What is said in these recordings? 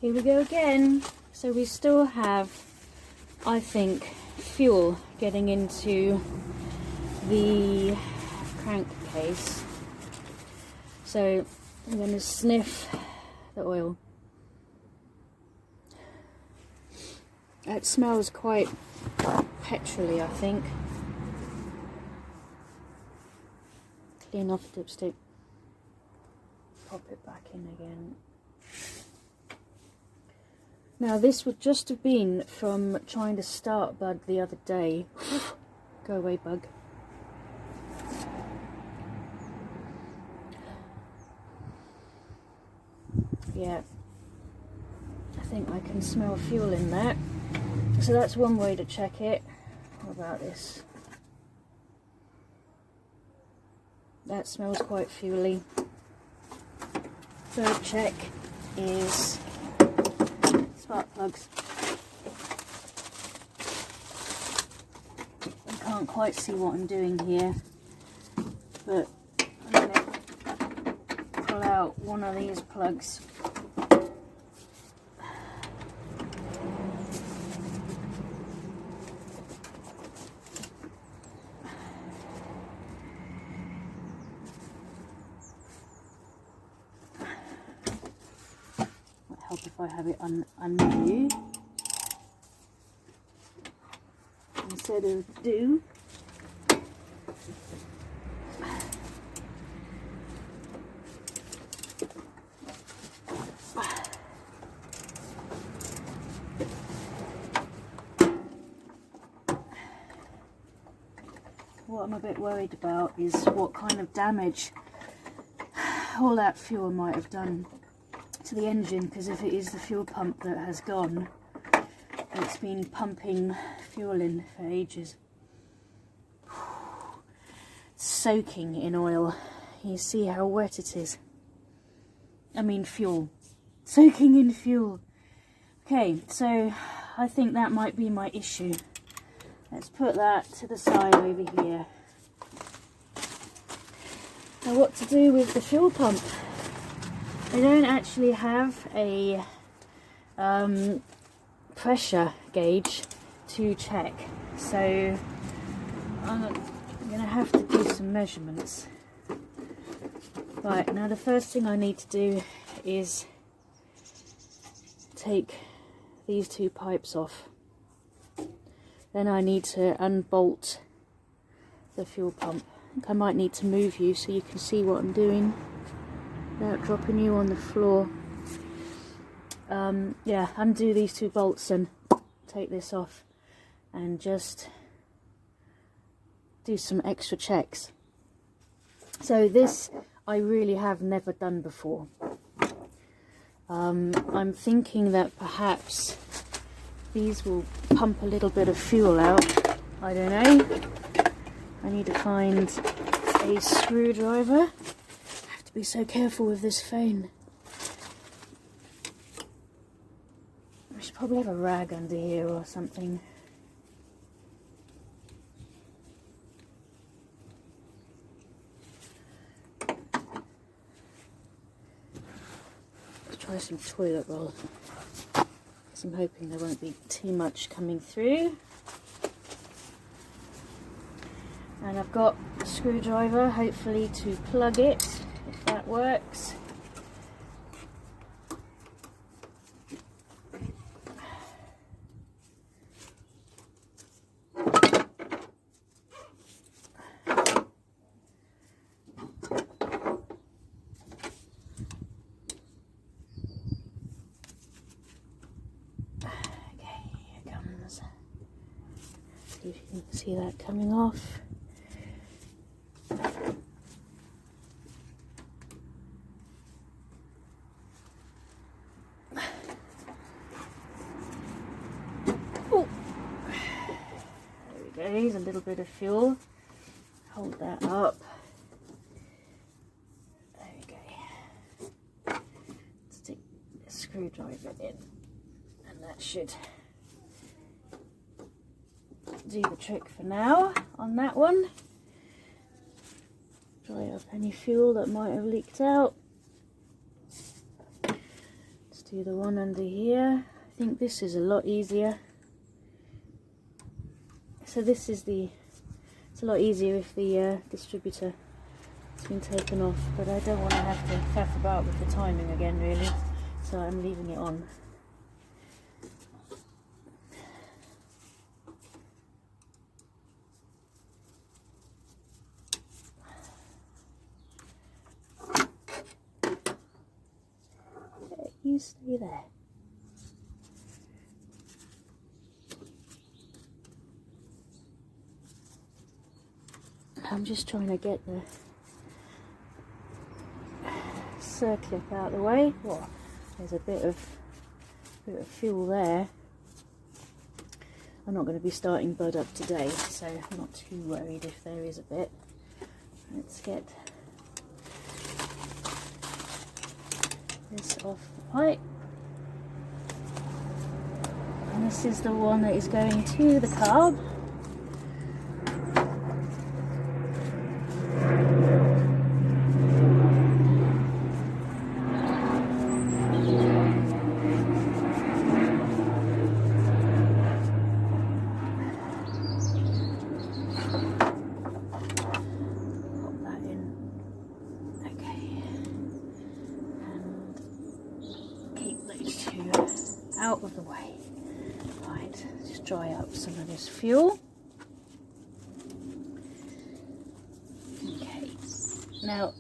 Here we go again. So we still have, I think, fuel getting into the crankcase. So I'm going to sniff the oil. It smells quite petrol-y, I think. Clean off the dipstick. Pop it back in again. Now this would just have been from trying to start Bud the other day. Go away, bug. Yeah, I think I can smell fuel in that. So that's one way to check it. What about this? That smells quite fuely. Third check is spark plugs. I can't quite see what I'm doing here, but I'm going to pull out one of these plugs. Help if I have it undo instead of do. What I'm a bit worried about is what kind of damage all that fuel might have done to the engine, because if it is the fuel pump that has gone, it's been pumping fuel in for ages. Soaking in oil. You see how wet it is. I mean fuel. Soaking in fuel. Okay, so I think that might be my issue. Let's put that to the side over here. Now what to do with the fuel pump? I don't actually have a pressure gauge to check, so I'm going to have to do some measurements. Right, now the first thing I need to do is take these two pipes off. Then I need to unbolt the fuel pump. I think I might need to move you so you can see what I'm doing without dropping you on the floor. Yeah, undo these two bolts and take this off and just do some extra checks. So this I really have never done before. I'm thinking that perhaps these will pump a little bit of fuel out. I don't know. I need to find a screwdriver. Be so careful with this phone. I should probably have a rag under here or something. Let's try some toilet roll, because I'm hoping there won't be too much coming through. And I've got a screwdriver, hopefully to plug it. If that works. Okay, here comes. See if you can see that coming off. There's a little bit of fuel. Hold that up. There we go. Stick the screwdriver in, and that should do the trick for now on that one. Dry up any fuel that might have leaked out. Just do the one under here. I think this is a lot easier. So this is it's a lot easier if the distributor has been taken off, but I don't want to have to faff about with the timing again really, so I'm leaving it on. You stay there. I'm just trying to get the circlip out of the way. Whoa, there's a bit of fuel there. I'm not going to be starting bud up today, so I'm not too worried if there is a bit. Let's get this off the pipe. And this is the one that is going to the carb. Out of the way. Right, just dry up some of this fuel. Okay, now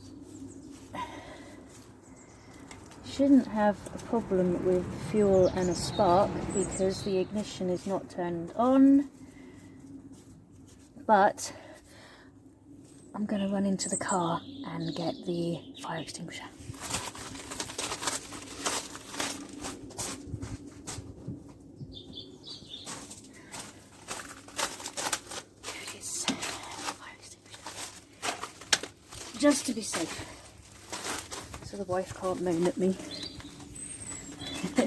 shouldn't have a problem with fuel and a spark because the ignition is not turned on, but I'm going to run into the car and get the fire extinguisher. Just to be safe, so the wife can't moan at me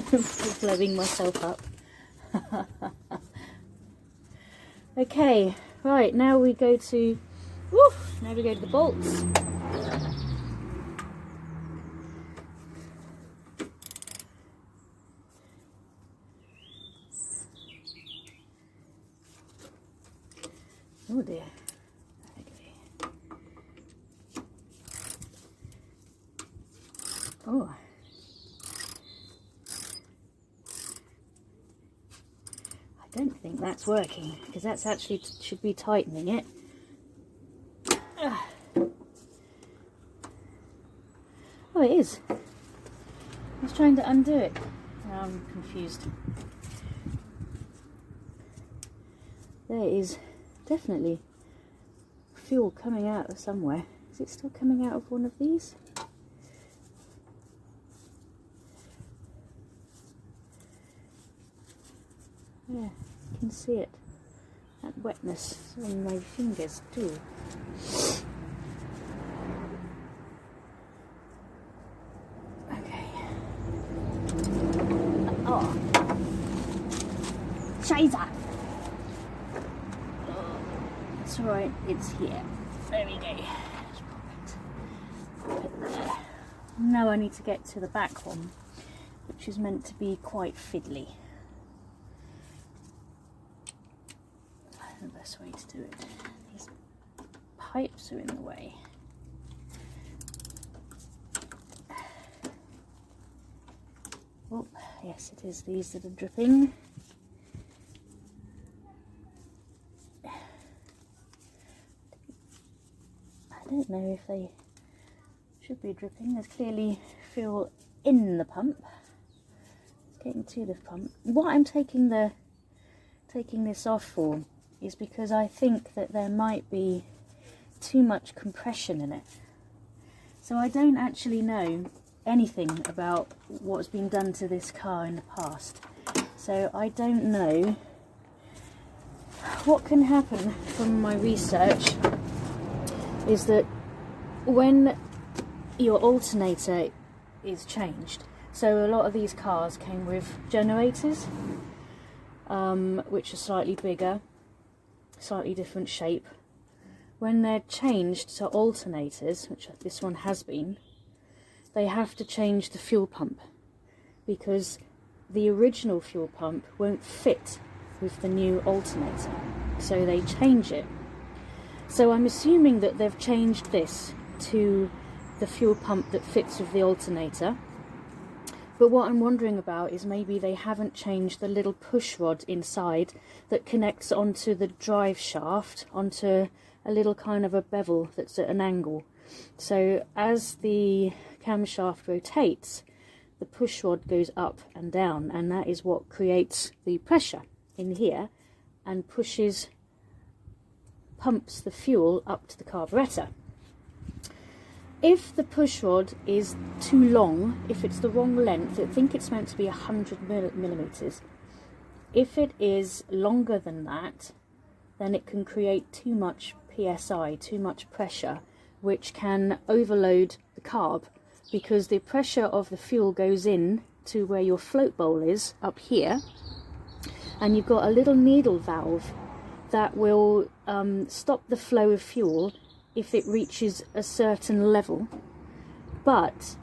for blowing myself up. Okay, right, now we go to the bolts. Oh dear. Oh, I don't think that's working because that's actually should be tightening it. Oh, it is. I was trying to undo it. Now I'm confused. There is definitely fuel coming out of somewhere. Is it still coming out of one of these? Yeah, you can see it. That wetness on my fingers too. Okay. Oh. Scheiße. That's right, it's here. There we go. Put it there. Now I need to get to the back one, which is meant to be quite fiddly. The best way to do it. These pipes are in the way. Oh, yes, it is these that are dripping. I don't know if they should be dripping. There's clearly fuel in the pump. It's getting to the pump. What I'm taking this off for is because I think that there might be too much compression in it. So I don't actually know anything about what's been done to this car in the past. So I don't know what can happen from my research is that when your alternator is changed, so a lot of these cars came with generators, which are slightly bigger, slightly different shape. When they're changed to alternators, which this one has been, they have to change the fuel pump because the original fuel pump won't fit with the new alternator, so they change it. So I'm assuming that they've changed this to the fuel pump that fits with the alternator. But what I'm wondering about is maybe they haven't changed the little push rod inside that connects onto the drive shaft, onto a little kind of a bevel that's at an angle. So as the camshaft rotates, the push rod goes up and down, and that is what creates the pressure in here and pumps the fuel up to the carburetor. If the push rod is too long, if it's the wrong length, I think it's meant to be 100 millimeters. If it is longer than that, then it can create too much PSI, too much pressure, which can overload the carb, because the pressure of the fuel goes in to where your float bowl is, up here, and you've got a little needle valve that will stop the flow of fuel if it reaches a certain level, but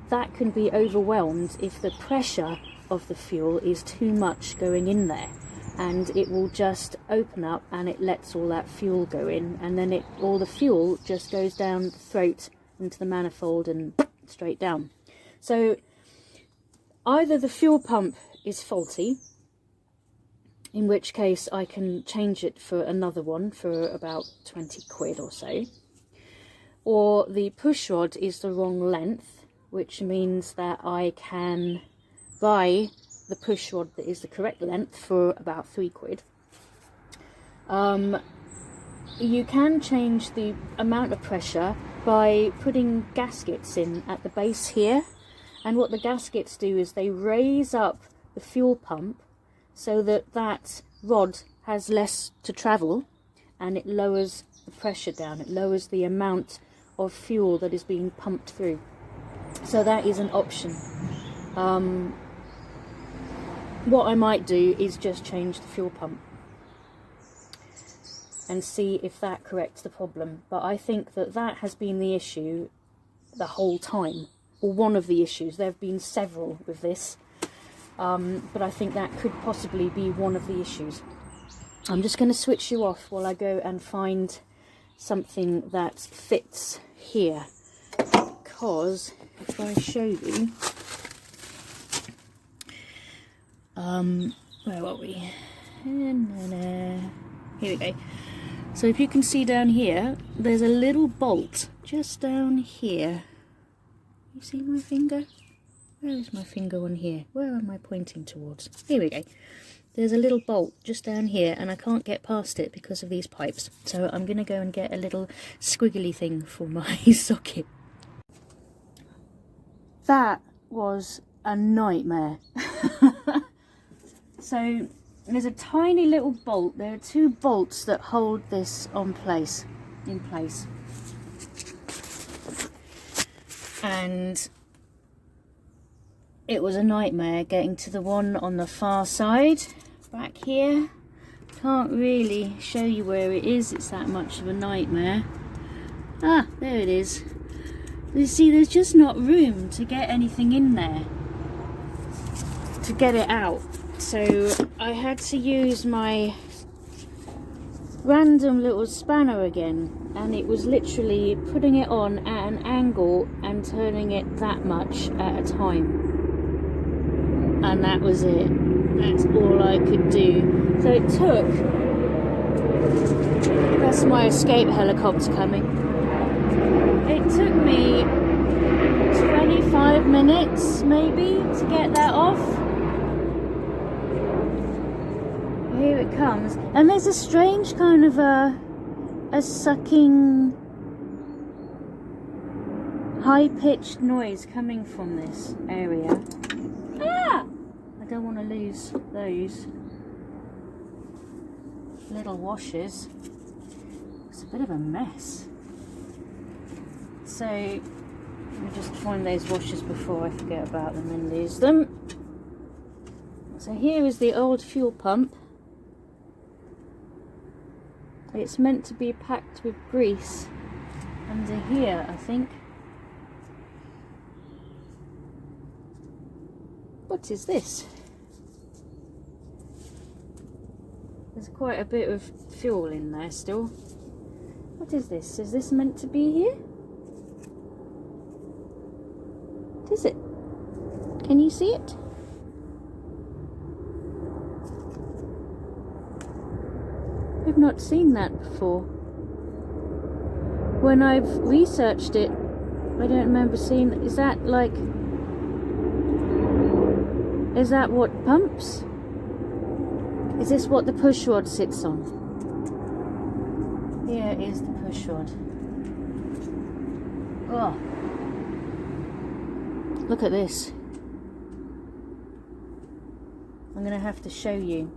that can be overwhelmed if the pressure of the fuel is too much going in there, and it will just open up and it lets all that fuel go in, and then all the fuel just goes down the throat into the manifold and straight down. So either the fuel pump is faulty, in which case I can change it for another one for about 20 quid or so, or the push rod is the wrong length, which means that I can buy the push rod that is the correct length for about 3 quid. You can change the amount of pressure by putting gaskets in at the base here, and what the gaskets do is they raise up the fuel pump so that that rod has less to travel, and it lowers the pressure down, it lowers the amount of fuel that is being pumped through. So that is an option. What I might do is just change the fuel pump and see if that corrects the problem. But I think that that has been the issue the whole time, or one of the issues. There have been several with this, but I think that could possibly be one of the issues. I'm just going to switch you off while I go and find something that fits here, because if I show you, where are we? Here we go. So if you can see down here, there's a little bolt just down here. You see my finger? Where is my finger on here? Where am I pointing towards? Here we go. There's a little bolt just down here, and I can't get past it because of these pipes. So I'm going to go and get a little squiggly thing for my socket. That was a nightmare. So there's a tiny little bolt. There are 2 bolts that hold this in place. And it was a nightmare getting to the one on the far side. Back here, can't really show you where it is, it's that much of a nightmare. Ah, there it is. You see, there's just not room to get anything in there to get it out, so I had to use my random little spanner again, and it was literally putting it on at an angle and turning it that much at a time, and that was it. That's all I could do. So it took, that's my escape helicopter coming, it took me 25 minutes maybe to get that off. Here it comes, and there's a strange kind of a sucking, high-pitched noise coming from this area. Ah! I don't want to lose those little washers. It's a bit of a mess. So let me just find those washers before I forget about them and lose them. So here is the old fuel pump. It's meant to be packed with grease under here, I think. What is this? There's quite a bit of fuel in there still. What is this? Is this meant to be here? What is it? Can you see it? I've not seen that before. When I've researched it, I don't remember seeing. Is that like... Is that what pumps? Is this what the push rod sits on? Here is the push rod. Oh. Look at this. I'm going to have to show you.